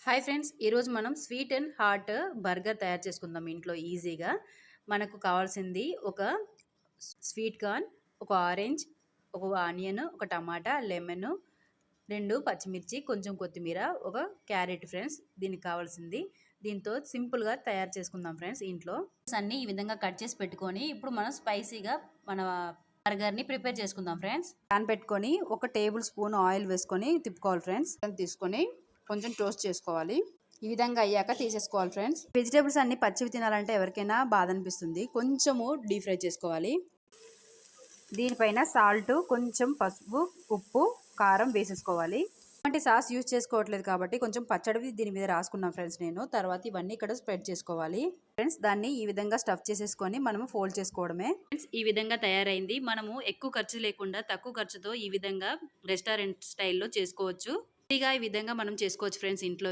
Hi friends, ఈరోజు మనం sweet and hot burger తయారు చేసుకుందాం ఇంట్లో ఈజీగా. మనకు కావాల్సింది ఒక స్వీట్ కార్న్, ఒక ఆరెంజ్, ఒక ఆనియన్, ఒక టమాటా, లెమన్, 2 పచ్చిమిర్చి, కొంచెం కొత్తిమీర, ఒక క్యారెట్ ఫ్రెండ్స్. దీనికి కావాల్సింది. దీంతో సింపుల్గా తయారు చేసుకుందాం ఫ్రెండ్స్ ఇంట్లో. అన్నీ ఈ విధంగా కట్ చేసి పెట్టుకొని ఇప్పుడు మనం స్పైసీగా మన బర్గర్ని ప్రిపేర్ చేసుకుందాం ఫ్రెండ్స్. ప్యాన్ పెట్టుకొని 1 టేబుల్ స్పూన్ ఆయిల్ వేసుకొని తిప్పుకోవాలి ఫ్రెండ్స్. తీసుకొని కొంచెం టోస్ట్ చేసుకోవాలి. ఈ విధంగా అయ్యాక తీసేసుకోవాలి ఫ్రెండ్స్. వెజిటేబుల్స్ అన్ని పచ్చివి తినాలంటే ఎవరికైనా బాధ అనిపిస్తుంది. కొంచెము డీప్ ఫ్రై చేసుకోవాలి. దీనిపైన సాల్ట్, కొంచెం పసుపు, ఉప్పు, కారం వేసేసుకోవాలి. అంటే సాస్ యూజ్ చేసుకోవట్లేదు కాబట్టి కొంచెం పచ్చడి దీని మీద రాసుకున్నాం ఫ్రెండ్స్ నేను. తర్వాత ఇవన్నీ ఇక్కడ స్ప్రెడ్ చేసుకోవాలి ఫ్రెండ్స్. దాన్ని ఈ విధంగా స్టఫ్ చేసేసుకొని మనము ఫోల్డ్ చేసుకోవడమే ఫ్రెండ్స్. ఈ విధంగా తయారైంది. మనము ఎక్కువ ఖర్చు లేకుండా తక్కువ ఖర్చుతో ఈ విధంగా రెస్టారెంట్ స్టైల్లో చేసుకోవచ్చు. ఈ విధంగా మనం చేసుకోవచ్చు ఫ్రెండ్స్ ఇంట్లో.